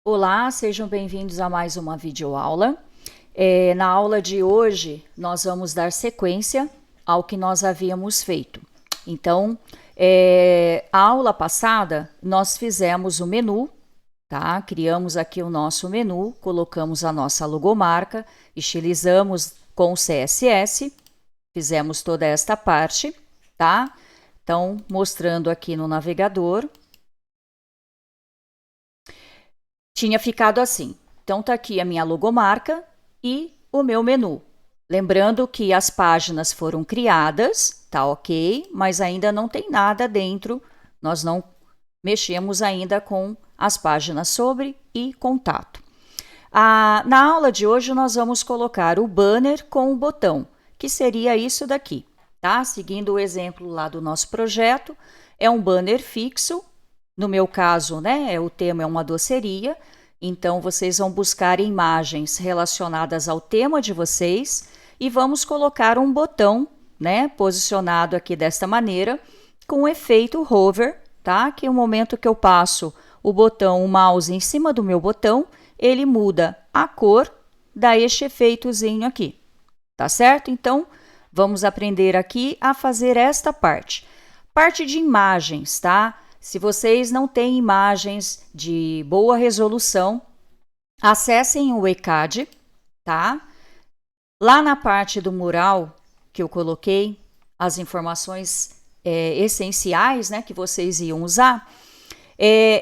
Olá, sejam bem-vindos a mais uma videoaula. Na aula de hoje, nós vamos dar sequência ao que nós havíamos feito. Então, a aula passada, nós fizemos o menu, tá? Criamos aqui o nosso menu, colocamos a nossa logomarca, estilizamos com o CSS, fizemos toda esta parte, tá? Então, mostrando aqui no navegador. Tinha ficado assim. Então, tá aqui a minha logomarca e o meu menu. Lembrando que as páginas foram criadas, tá ok, mas ainda não tem nada dentro, nós não mexemos ainda com as páginas sobre e contato. Na aula de hoje, nós vamos colocar o banner com o botão, que seria isso daqui, tá? Seguindo o exemplo lá do nosso projeto, é um banner fixo. No meu caso, né, o tema é uma doceria, então vocês vão buscar imagens relacionadas ao tema de vocês e vamos colocar um botão, né, posicionado aqui desta maneira, com o efeito hover, tá? Que no momento que eu passo o botão, o mouse em cima do meu botão, ele muda a cor, dá este efeitozinho aqui, tá certo? Então, vamos aprender aqui a fazer esta parte. Parte de imagens, tá? Se vocês não têm imagens de boa resolução, acessem o ECAD, tá? Lá na parte do mural que eu coloquei as informações essenciais, né, que vocês iam usar,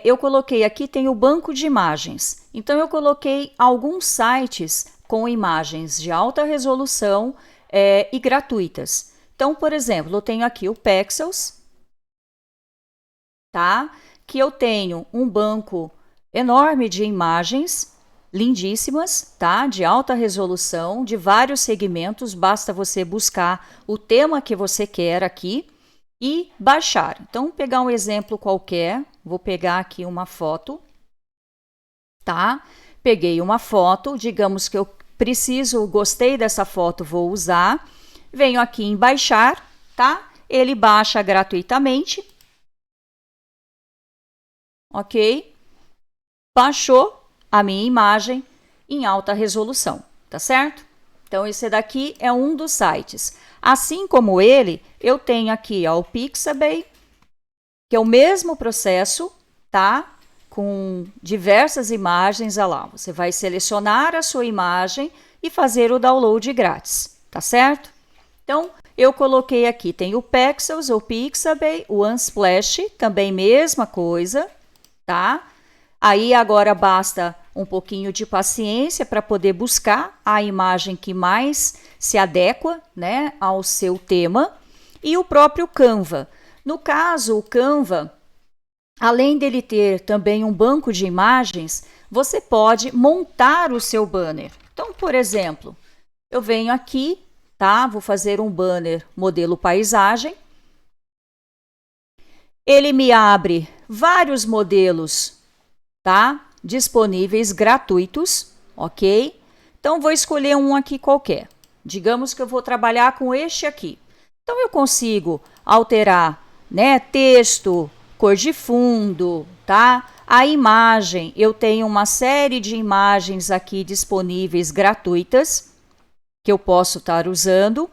eu coloquei aqui, tem o banco de imagens. Então, eu coloquei alguns sites com imagens de alta resolução e gratuitas. Então, por exemplo, eu tenho aqui o Pexels, tá? Que eu tenho um banco enorme de imagens lindíssimas, tá? De alta resolução, de vários segmentos, basta você buscar o tema que você quer aqui e baixar. Então, pegar um exemplo qualquer, vou pegar aqui uma foto, tá? Peguei uma foto, digamos que eu gostei dessa foto, vou usar. Venho aqui em baixar, tá? Ele baixa gratuitamente. Ok? Baixou a minha imagem em alta resolução, tá certo? Então, esse daqui é um dos sites. Assim como ele, eu tenho aqui ó, o Pixabay, que é o mesmo processo, tá? Com diversas imagens, olha lá. Você vai selecionar a sua imagem e fazer o download grátis, tá certo? Então, eu coloquei aqui, tem o Pexels, o Pixabay, o Unsplash, também mesma coisa, tá? Aí agora basta um pouquinho de paciência para poder buscar a imagem que mais se adequa, né, ao seu tema e o próprio Canva. No caso, o Canva, além dele ter também um banco de imagens, você pode montar o seu banner. Então, por exemplo, eu venho aqui, tá? Vou fazer um banner modelo paisagem. Ele me abre vários modelos, tá? Disponíveis gratuitos, ok? Então, vou escolher um aqui qualquer. Digamos que eu vou trabalhar com este aqui. Então, eu consigo alterar, né, texto, cor de fundo, tá? A imagem, eu tenho uma série de imagens aqui disponíveis gratuitas que eu posso estar usando,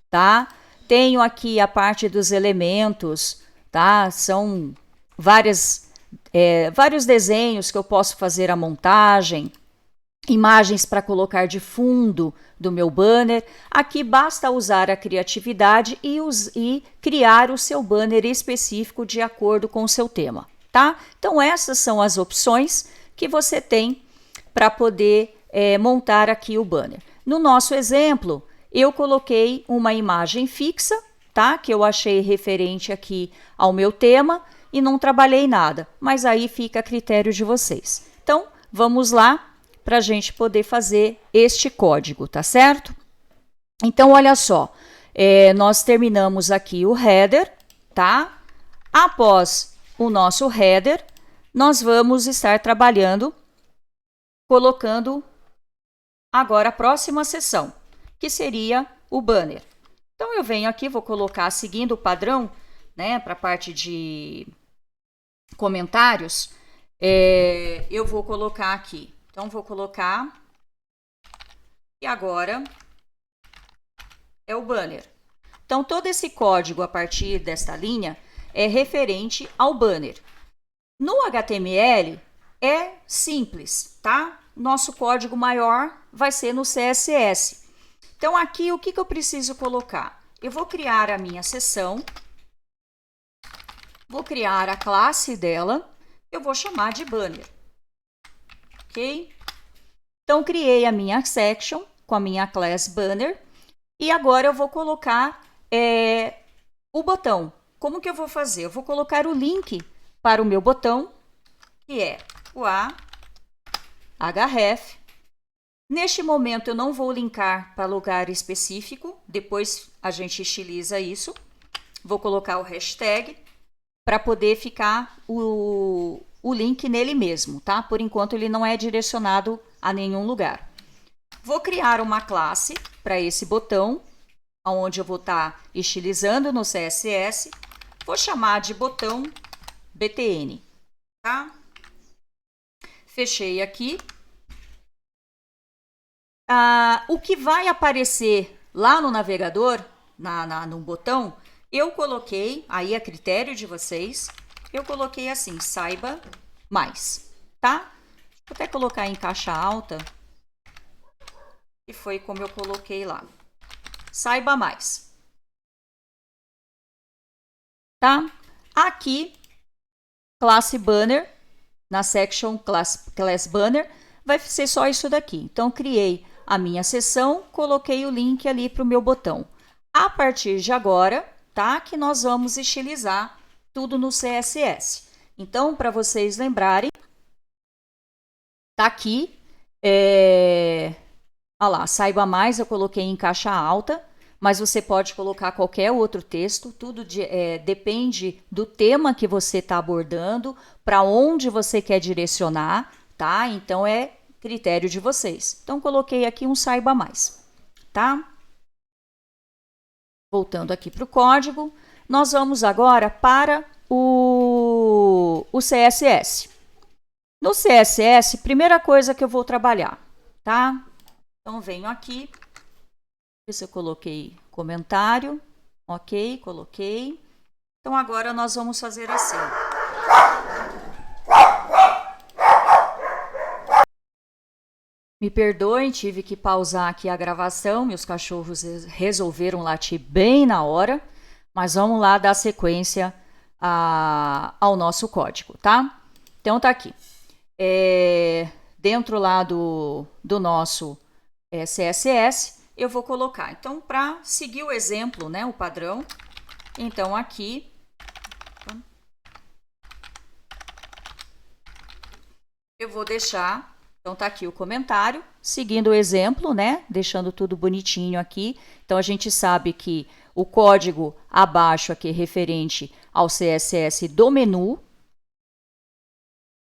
tá? Tenho aqui a parte dos elementos, tá? São vários desenhos que eu posso fazer a montagem, imagens para colocar de fundo do meu banner. Aqui basta usar a criatividade e criar o seu banner específico de acordo com o seu tema, tá? Então, essas são as opções que você tem para poder montar aqui o banner. No nosso exemplo, eu coloquei uma imagem fixa, tá? Que eu achei referente aqui ao meu tema e não trabalhei nada, mas aí fica a critério de vocês. Então, vamos lá para a gente poder fazer este código, tá certo? Então, olha só, nós terminamos aqui o header, tá? Após o nosso header, nós vamos estar trabalhando, colocando agora a próxima seção, que seria o banner. Então, eu venho aqui, vou colocar, seguindo o padrão, né, para a parte de comentários, eu vou colocar aqui. Então, vou colocar. E agora é o banner. Então, todo esse código a partir desta linha é referente ao banner. No HTML é simples, tá? Nosso código maior vai ser no CSS. Então, aqui o que eu preciso colocar? Eu vou criar a minha seção, vou criar a classe dela, eu vou chamar de banner, ok? Então, criei a minha section com a minha class banner e agora eu vou colocar o botão. Como que eu vou fazer? Eu vou colocar o link para o meu botão, que é o href. Neste momento, eu não vou linkar para lugar específico, depois a gente estiliza isso. Vou colocar o hashtag para poder ficar o link nele mesmo, tá? Por enquanto, ele não é direcionado a nenhum lugar. Vou criar uma classe para esse botão, onde eu vou estar estilizando no CSS. Vou chamar de botão btn, tá? Fechei aqui. O que vai aparecer lá no navegador, no botão, eu coloquei, aí a critério de vocês, eu coloquei assim, saiba mais, tá? Vou até colocar em caixa alta, e foi como eu coloquei lá. Saiba mais. Tá? Aqui, classe banner, na section class banner, vai ser só isso daqui. Então, criei a minha seção, coloquei o link ali para o meu botão. A partir de agora, tá? Que nós vamos estilizar tudo no CSS. Então, para vocês lembrarem, tá aqui, olha lá, saiba mais, eu coloquei em caixa alta, mas você pode colocar qualquer outro texto, tudo depende do tema que você está abordando, para onde você quer direcionar, tá? Então, é critério de vocês. Então, coloquei aqui um saiba mais, tá? Voltando aqui para o código, nós vamos agora para o CSS. No CSS, primeira coisa que eu vou trabalhar, tá? Então, venho aqui, ver se eu coloquei comentário, ok, coloquei. Então, agora nós vamos fazer assim. Me perdoem, tive que pausar aqui a gravação, meus cachorros resolveram latir bem na hora, mas vamos lá dar sequência ao nosso código, tá? Então, tá aqui. Dentro lá do nosso CSS, eu vou colocar. Então, para seguir o exemplo, né, o padrão, então aqui eu vou deixar. Então, tá aqui o comentário, seguindo o exemplo, né? Deixando tudo bonitinho aqui. Então, a gente sabe que o código abaixo aqui referente ao CSS do menu,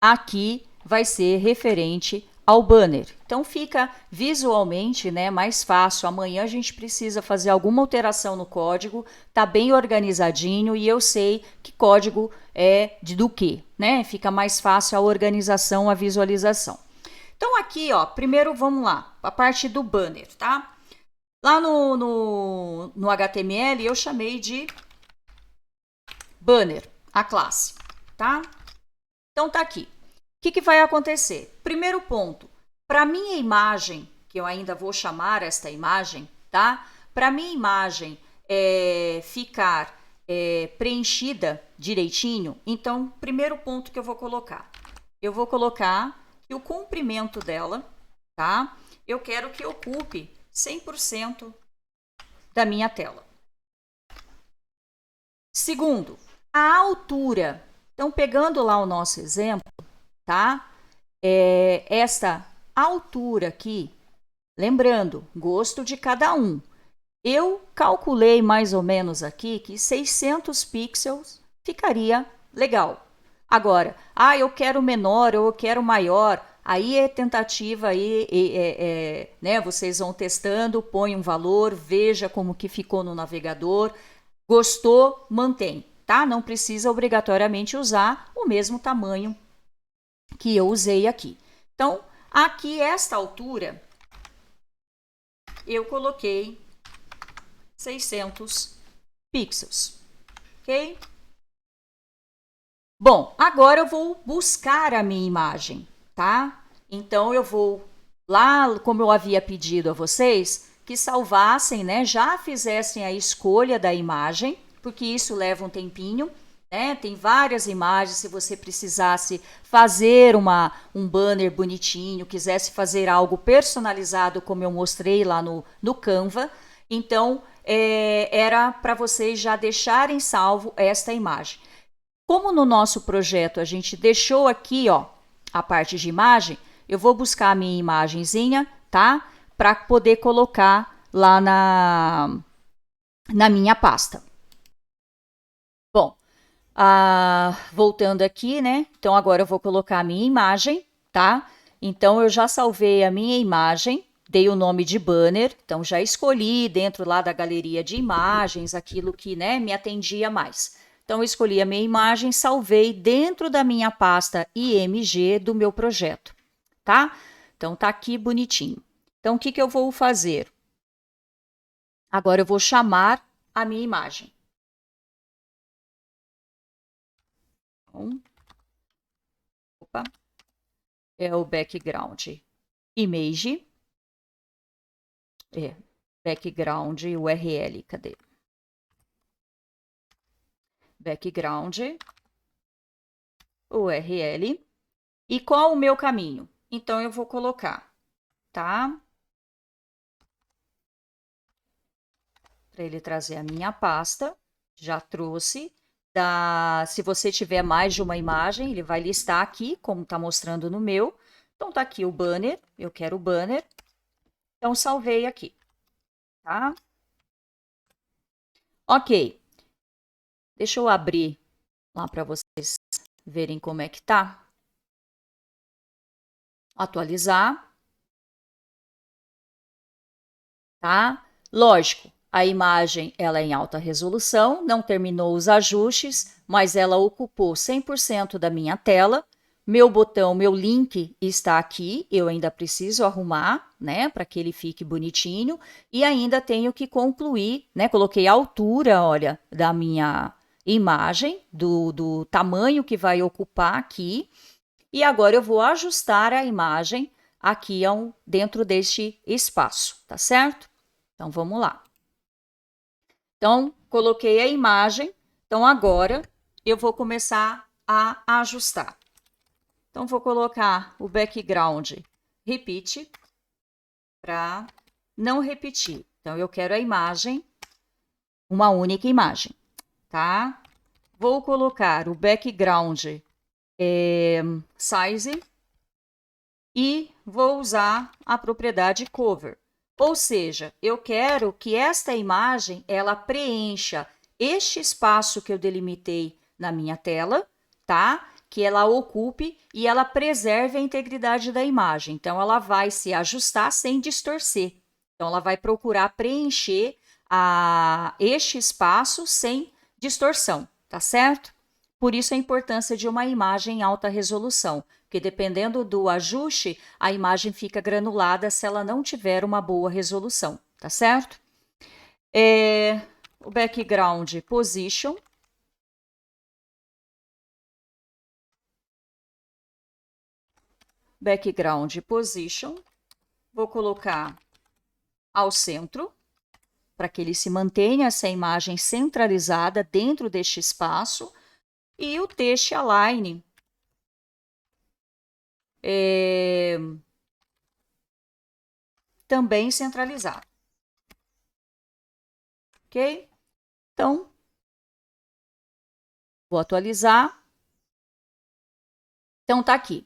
aqui vai ser referente ao banner. Então, fica visualmente, né, mais fácil. Amanhã a gente precisa fazer alguma alteração no código, tá bem organizadinho e eu sei que código é do que, né? Fica mais fácil a organização, a visualização. Então, aqui, ó, primeiro vamos lá, a parte do banner, tá? Lá no HTML eu chamei de banner, a classe, tá? Então, tá aqui. O que vai acontecer? Primeiro ponto, para minha imagem, que eu ainda vou chamar esta imagem, tá? Para minha imagem ficar preenchida direitinho, então, primeiro ponto que eu vou colocar que o comprimento dela, tá? Eu quero que ocupe 100% da minha tela. Segundo, a altura. Então, pegando lá o nosso exemplo, tá? Esta altura aqui, lembrando, gosto de cada um. Eu calculei mais ou menos aqui que 600 pixels ficaria legal. Agora, eu quero menor ou eu quero maior, aí é tentativa, né? Vocês vão testando, põe um valor, veja como que ficou no navegador, gostou, mantém, tá? Não precisa obrigatoriamente usar o mesmo tamanho que eu usei aqui. Então, aqui, esta altura, eu coloquei 600 pixels, ok? Bom, agora eu vou buscar a minha imagem, tá? Então, eu vou lá, como eu havia pedido a vocês, que salvassem, né? Já fizessem a escolha da imagem, porque isso leva um tempinho, né? Tem várias imagens, se você precisasse fazer um banner bonitinho, quisesse fazer algo personalizado, como eu mostrei lá no Canva, então era para vocês já deixarem salvo esta imagem. Como no nosso projeto a gente deixou aqui, ó, a parte de imagem, eu vou buscar a minha imagenzinha, tá? Para poder colocar lá na minha pasta. Bom, voltando aqui, né? Então agora eu vou colocar a minha imagem, tá? Então eu já salvei a minha imagem, dei o nome de banner, então já escolhi dentro lá da galeria de imagens aquilo que, né, me atendia mais. Então, eu escolhi a minha imagem, salvei dentro da minha pasta IMG do meu projeto, tá? Então, tá aqui bonitinho. Então, o que eu vou fazer? Agora, eu vou chamar a minha imagem. Então, opa, é o background image, background URL, cadê? Background URL. E qual o meu caminho? Então, eu vou colocar, tá? Para ele trazer a minha pasta, já trouxe. Se você tiver mais de uma imagem, ele vai listar aqui, como está mostrando no meu. Então, tá aqui o banner, eu quero o banner. Então, salvei aqui, tá? Ok. Deixa eu abrir lá para vocês verem como é que tá. Atualizar. Tá? Lógico, a imagem ela é em alta resolução, não terminou os ajustes, mas ela ocupou 100% da minha tela. Meu botão, meu link está aqui, eu ainda preciso arrumar, né, para que ele fique bonitinho. E ainda tenho que concluir, né, coloquei a altura, olha, da minha imagem, do tamanho que vai ocupar aqui. E agora eu vou ajustar a imagem aqui dentro deste espaço, tá certo? Então, vamos lá. Então, coloquei a imagem. Então, agora eu vou começar a ajustar. Então, vou colocar o background repeat para não repetir. Então, eu quero a imagem, uma única imagem, tá? Vou colocar o background size e vou usar a propriedade cover. Ou seja, eu quero que esta imagem ela preencha este espaço que eu delimitei na minha tela, tá? Que ela ocupe e ela preserve a integridade da imagem. Então, ela vai se ajustar sem distorcer. Então, ela vai procurar preencher este espaço sem distorção, tá certo? Por isso a importância de uma imagem em alta resolução, porque dependendo do ajuste, a imagem fica granulada se ela não tiver uma boa resolução, tá certo? O background position. Background position. Vou colocar ao centro, para que ele se mantenha essa imagem centralizada dentro deste espaço. E o text align também centralizado. Ok? Então, vou atualizar. Então, tá aqui.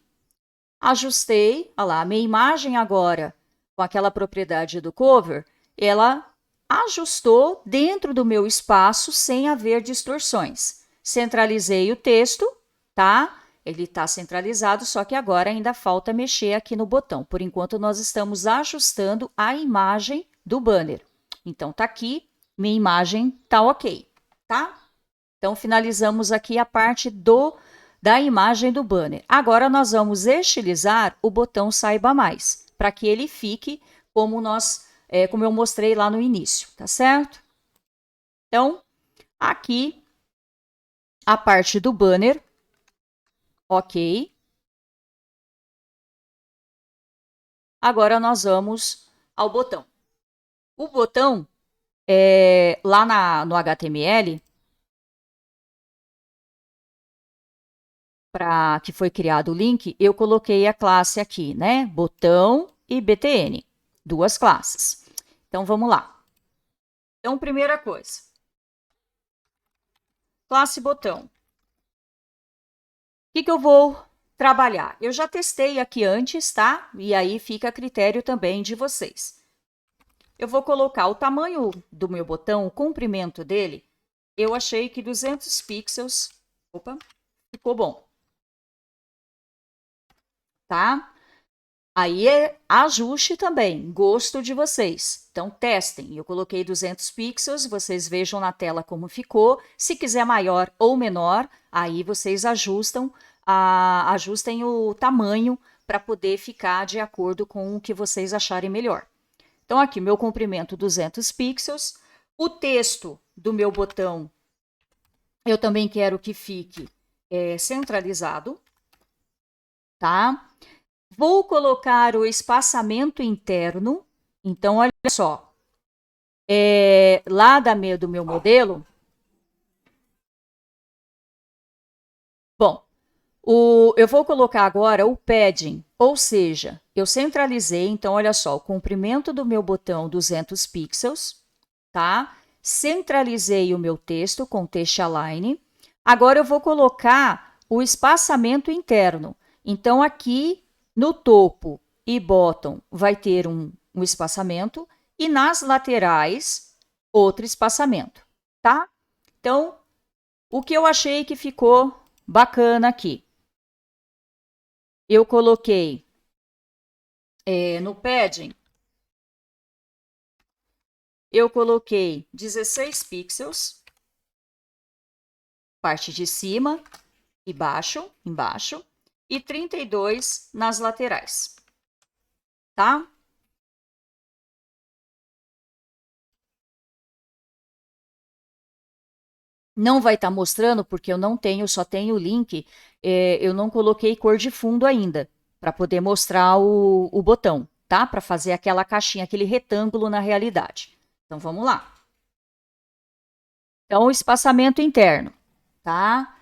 Ajustei, olha lá, a minha imagem agora, com aquela propriedade do cover, ela ajustou dentro do meu espaço sem haver distorções. Centralizei o texto, tá? Ele está centralizado, só que agora ainda falta mexer aqui no botão. Por enquanto, nós estamos ajustando a imagem do banner. Então, tá aqui, minha imagem tá ok, tá? Então, finalizamos aqui a parte da imagem do banner. Agora, nós vamos estilizar o botão Saiba Mais, para que ele fique como eu mostrei lá no início, tá certo? Então, aqui, a parte do banner, ok. Agora, nós vamos ao botão. O botão, lá no HTML, para que foi criado o link, eu coloquei a classe aqui, né? Botão e BTN, duas classes. Então, vamos lá. Então, primeira coisa, classe botão. O que eu vou trabalhar? Eu já testei aqui antes, tá? E aí fica a critério também de vocês. Eu vou colocar o tamanho do meu botão, o comprimento dele. Eu achei que 200 pixels, ficou bom. Tá? Aí é ajuste também, gosto de vocês. Então, testem. Eu coloquei 200 pixels, vocês vejam na tela como ficou. Se quiser maior ou menor, aí vocês ajustem o tamanho para poder ficar de acordo com o que vocês acharem melhor. Então, aqui, meu comprimento 200 pixels. O texto do meu botão, eu também quero que fique centralizado, tá? Vou colocar o espaçamento interno. Então, olha só. Lá do meu modelo. Bom, eu vou colocar agora o padding, ou seja, eu centralizei. Então, olha só, o comprimento do meu botão 200 pixels, tá? Centralizei o meu texto com text align. Agora, eu vou colocar o espaçamento interno. Então, aqui no topo e bottom vai ter um espaçamento e nas laterais outro espaçamento, tá? Então, o que eu achei que ficou bacana aqui? Eu coloquei no padding, eu coloquei 16 pixels, parte de cima e embaixo, e 32 nas laterais, tá? Não vai estar mostrando porque eu não tenho, só tenho o link. Eu não coloquei cor de fundo ainda para poder mostrar o botão, tá? Para fazer aquela caixinha, aquele retângulo na realidade. Então vamos lá. Então, o espaçamento interno, tá?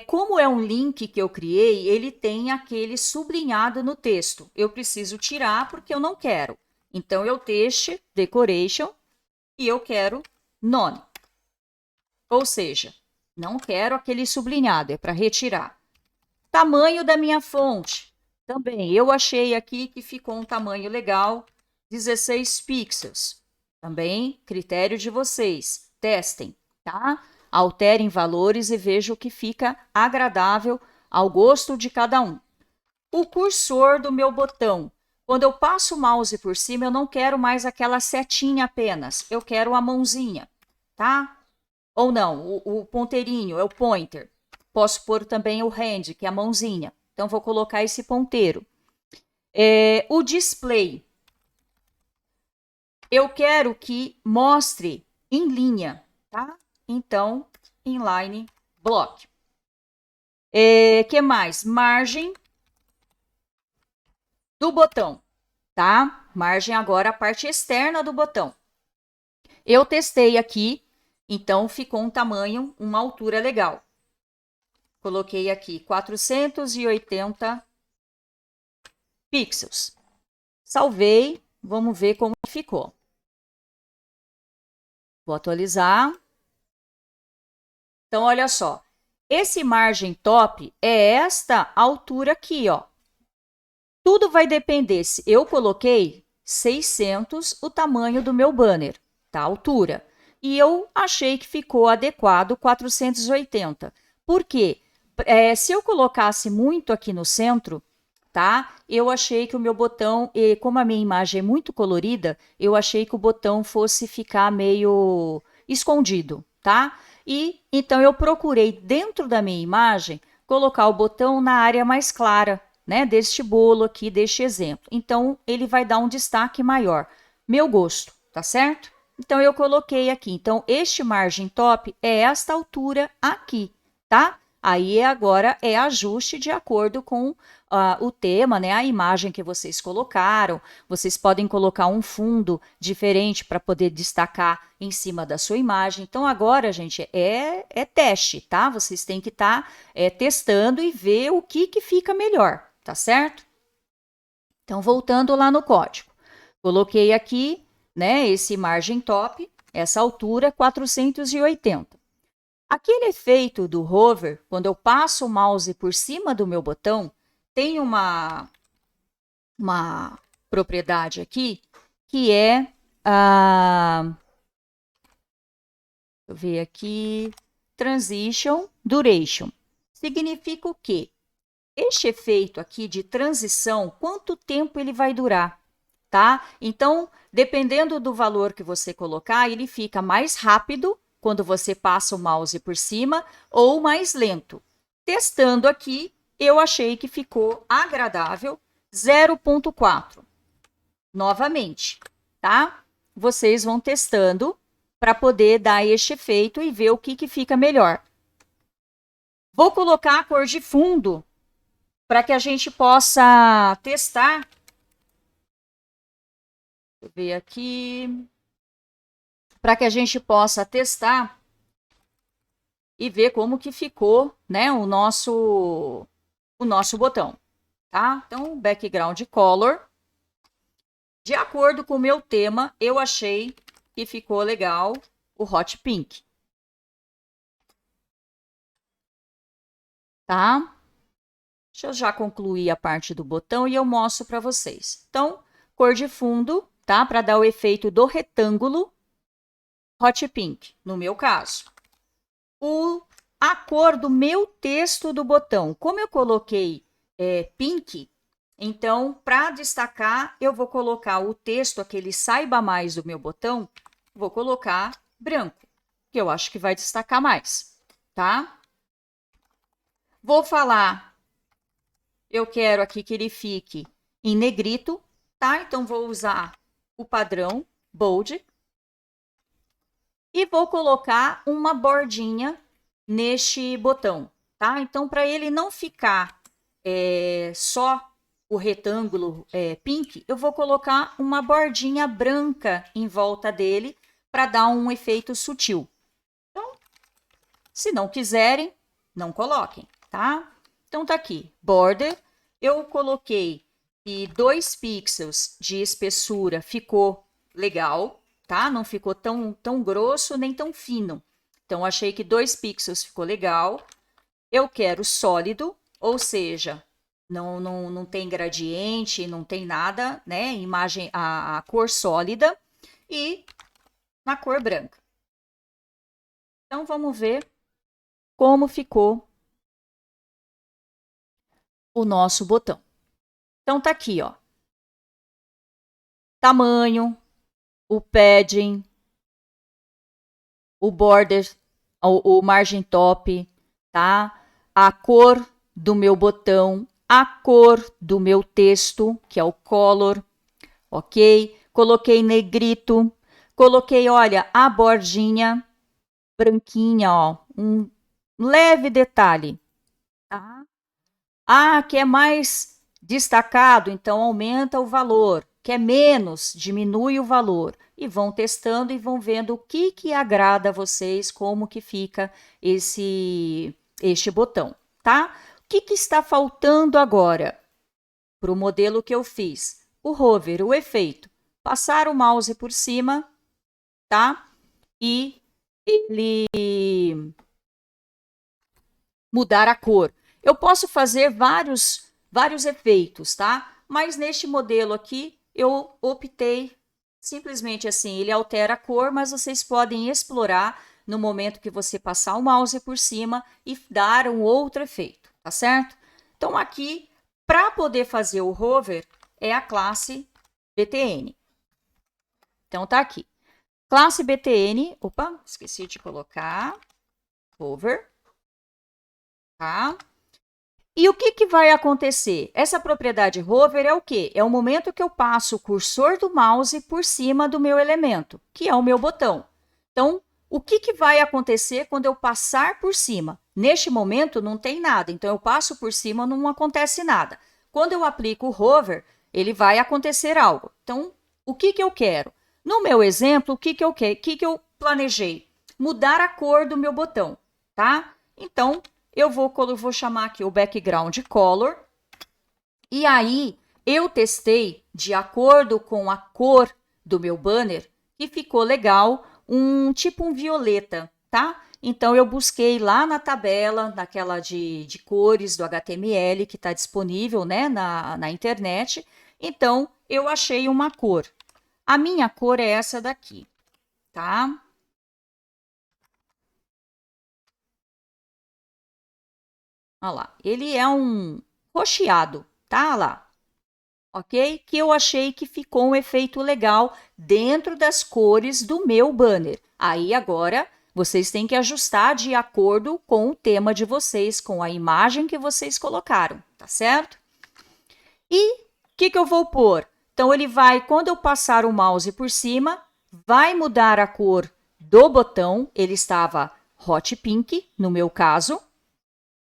Como é um link que eu criei, ele tem aquele sublinhado no texto. Eu preciso tirar porque eu não quero. Então, eu text decoration e eu quero none. Ou seja, não quero aquele sublinhado, é para retirar. Tamanho da minha fonte. Também, eu achei aqui que ficou um tamanho legal, 16 pixels. Também, critério de vocês. Testem, tá? Alterem valores e vejam o que fica agradável ao gosto de cada um. O cursor do meu botão. Quando eu passo o mouse por cima, eu não quero mais aquela setinha apenas. Eu quero a mãozinha, tá? Ou não, o ponteirinho, é o pointer. Posso pôr também o hand, que é a mãozinha. Então, vou colocar esse ponteiro. O display. Eu quero que mostre em linha, tá? Então, inline block. Que mais? Margem do botão, tá? Margem agora a parte externa do botão. Eu testei aqui, então ficou um tamanho, uma altura legal. Coloquei aqui 480 pixels. Salvei, vamos ver como ficou. Vou atualizar. Então, olha só. Esse margem top é esta altura aqui, ó. Tudo vai depender se eu coloquei 600 o tamanho do meu banner, tá? Altura. E eu achei que ficou adequado 480. Por quê? Se eu colocasse muito aqui no centro, tá? Eu achei que o meu botão, como a minha imagem é muito colorida, eu achei que o botão fosse ficar meio escondido, tá? E então eu procurei dentro da minha imagem colocar o botão na área mais clara, né, deste bolo aqui, deste exemplo. Então, ele vai dar um destaque maior. Meu gosto, tá certo? Então, eu coloquei aqui. Então, este margem top é esta altura aqui, tá? Aí, agora, é ajuste de acordo com o tema, né, a imagem que vocês colocaram. Vocês podem colocar um fundo diferente para poder destacar em cima da sua imagem. Então, agora, gente, é teste, tá? Vocês têm que estar testando e ver o que fica melhor, tá certo? Então, voltando lá no código. Coloquei aqui, né, esse margem top, essa altura 480. Aquele efeito do hover, quando eu passo o mouse por cima do meu botão, tem uma propriedade aqui que é deixa eu ver aqui, transition duration. Significa o quê? Este efeito aqui de transição, quanto tempo ele vai durar, tá? Então, dependendo do valor que você colocar, ele fica mais rápido quando você passa o mouse por cima ou mais lento. Testando aqui, eu achei que ficou agradável, 0.4. Novamente, tá? Vocês vão testando para poder dar este efeito e ver o que fica melhor. Vou colocar a cor de fundo para que a gente possa testar. Deixa eu ver aqui. Para que a gente possa testar e ver como que ficou, né, o nosso botão, tá? Então, background color. De acordo com o meu tema, eu achei que ficou legal o hot pink. Tá? Deixa eu já concluir a parte do botão e eu mostro para vocês. Então, cor de fundo, tá? Para dar o efeito do retângulo, hot pink, no meu caso. A cor do meu texto do botão, como eu coloquei pink, então, para destacar, eu vou colocar o texto, aquele saiba mais do meu botão, vou colocar branco, que eu acho que vai destacar mais, tá? Vou falar, eu quero aqui que ele fique em negrito, tá? Então, vou usar o padrão bold e vou colocar uma bordinha neste botão, tá? Então, para ele não ficar só o retângulo pink, eu vou colocar uma bordinha branca em volta dele para dar um efeito sutil. Então, se não quiserem, não coloquem, tá? Então, tá aqui, border. Eu coloquei e 2 pixels de espessura, ficou legal, tá? Não ficou tão grosso nem tão fino. Então, achei que 2 pixels ficou legal. Eu quero sólido, ou seja, não tem gradiente, não tem nada, né? Imagem, a cor sólida e na cor branca. Então, vamos ver como ficou o nosso botão. Então, tá aqui, ó. Tamanho, o padding, o border, o margem top, tá? A cor do meu botão, a cor do meu texto, que é o color, ok? Coloquei negrito, coloquei, olha, a bordinha branquinha, ó, um leve detalhe, tá? Ah, quer mais destacado? Então aumenta o valor. Quer menos? Diminui o valor. E vão testando e vão vendo o que agrada a vocês, como que fica este botão, tá? O que está faltando agora para o modelo que eu fiz? O hover, o efeito. Passar o mouse por cima, tá? E ele mudar a cor. Eu posso fazer vários efeitos, tá? Mas neste modelo aqui, eu optei simplesmente assim, ele altera a cor, mas vocês podem explorar no momento que você passar o mouse por cima e dar um outro efeito, tá certo? Então, aqui, para poder fazer o hover, é a classe BTN. Então, tá aqui. Classe BTN, opa, esqueci de colocar, hover, tá? E o que vai acontecer? Essa propriedade hover é o quê? É o momento que eu passo o cursor do mouse por cima do meu elemento, que é o meu botão. Então, o que vai acontecer quando eu passar por cima? Neste momento, não tem nada. Então, eu passo por cima, não acontece nada. Quando eu aplico o hover, ele vai acontecer algo. Então, o que eu quero? No meu exemplo, o que eu planejei? Mudar a cor do meu botão, tá? Então, eu vou chamar aqui o background color. E aí, eu testei, de acordo com a cor do meu banner, e ficou legal, tipo um violeta, tá? Então, eu busquei lá na tabela, naquela de cores do HTML, que está disponível, né, na internet. Então, eu achei uma cor. A minha cor é essa daqui, tá? Olha lá, ele é um rocheado, tá? Olha lá, ok? Que eu achei que ficou um efeito legal dentro das cores do meu banner. Aí agora vocês têm que ajustar de acordo com o tema de vocês, com a imagem que vocês colocaram, tá certo? E o que eu vou pôr? Então, ele vai, quando eu passar o mouse por cima, vai mudar a cor do botão. Ele estava hot pink, no meu caso,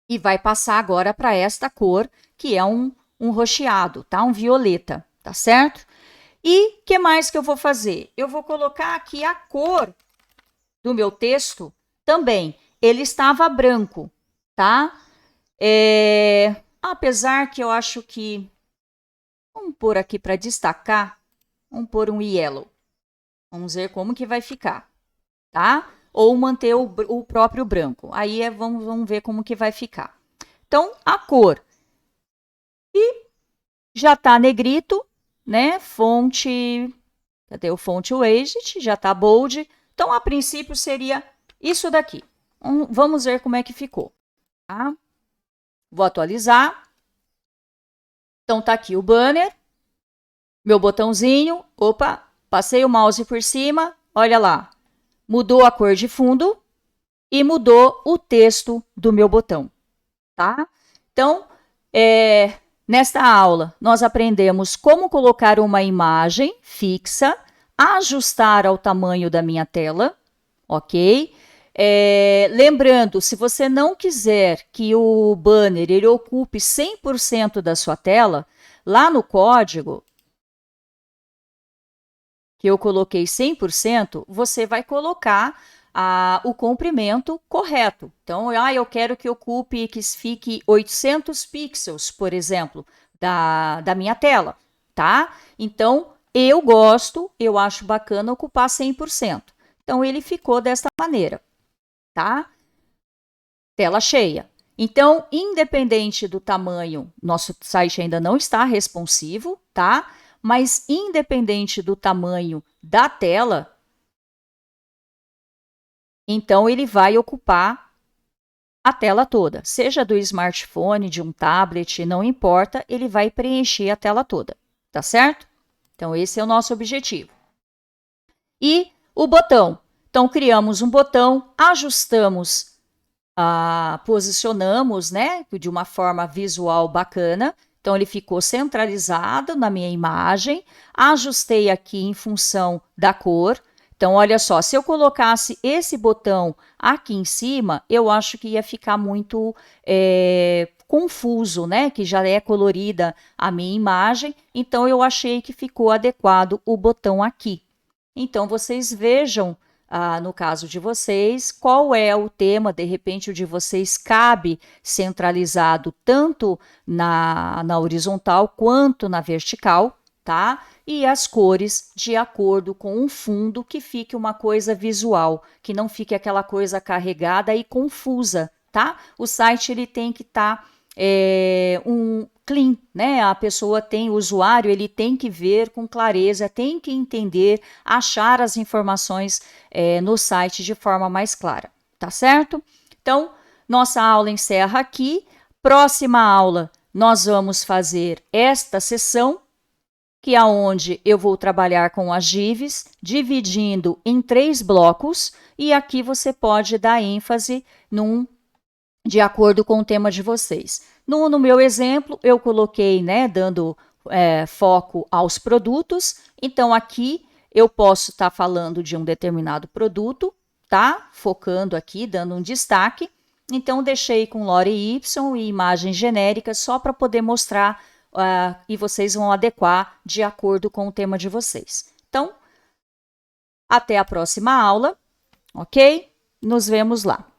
e vai passar agora para esta cor, que é um rocheado, tá? Um violeta, tá certo? E o que mais que eu vou fazer? Eu vou colocar aqui a cor do meu texto também. Ele estava branco, tá? Apesar que eu acho que... Vamos pôr aqui para destacar, vamos pôr um yellow. Vamos ver como que vai ficar, tá? Ou manter o próprio branco. Aí vamos ver como que vai ficar. Então, a cor. E já está negrito, né? Fonte, cadê o font weight? Já está bold. Então, a princípio, seria isso daqui. Vamos ver como é que ficou. Tá? Vou atualizar. Então, tá aqui o banner. Meu botãozinho. Opa, passei o mouse por cima. Olha lá. Mudou a cor de fundo e mudou o texto do meu botão. Tá? Então, nesta aula, nós aprendemos como colocar uma imagem fixa, ajustar ao tamanho da minha tela, ok? Lembrando, se você não quiser que o banner ele ocupe 100% da sua tela, lá no código, que eu coloquei 100%, você vai colocar o comprimento correto. Então, eu quero que ocupe, que fique 800 pixels, por exemplo, da minha tela, tá? Então, eu acho bacana ocupar 100%. Então, ele ficou desta maneira, tá? Tela cheia. Então, independente do tamanho, nosso site ainda não está responsivo, tá? Mas independente do tamanho da tela, então ele vai ocupar a tela toda, seja do smartphone, de um tablet, não importa, ele vai preencher a tela toda, tá certo? Então, esse é o nosso objetivo. E o botão. Então, criamos um botão, ajustamos, posicionamos, né, de uma forma visual bacana. Então, ele ficou centralizado na minha imagem. Ajustei aqui em função da cor. Então, olha só, se eu colocasse esse botão aqui em cima, eu acho que ia ficar muito confuso, né? Que já é colorida a minha imagem. Então, eu achei que ficou adequado o botão aqui. Então, vocês vejam, no caso de vocês, qual é o tema, de repente o de vocês cabe centralizado tanto na horizontal quanto na vertical, tá? E as cores de acordo com o fundo, que fique uma coisa visual, que não fique aquela coisa carregada e confusa, tá? O site ele tem que estar clean, né? A pessoa o usuário, ele tem que ver com clareza, tem que entender, achar as informações no site de forma mais clara, tá certo? Então, nossa aula encerra aqui. Próxima aula, nós vamos fazer esta sessão, que é onde eu vou trabalhar com as GIFs, dividindo em 3 blocos, e aqui você pode dar ênfase de acordo com o tema de vocês. No meu exemplo, eu coloquei, né, dando foco aos produtos. Então, aqui eu posso estar falando de um determinado produto, tá? Focando aqui, dando um destaque. Então, deixei com Lore Y e imagem genérica só para poder mostrar e vocês vão adequar de acordo com o tema de vocês. Então, até a próxima aula, ok? Nos vemos lá.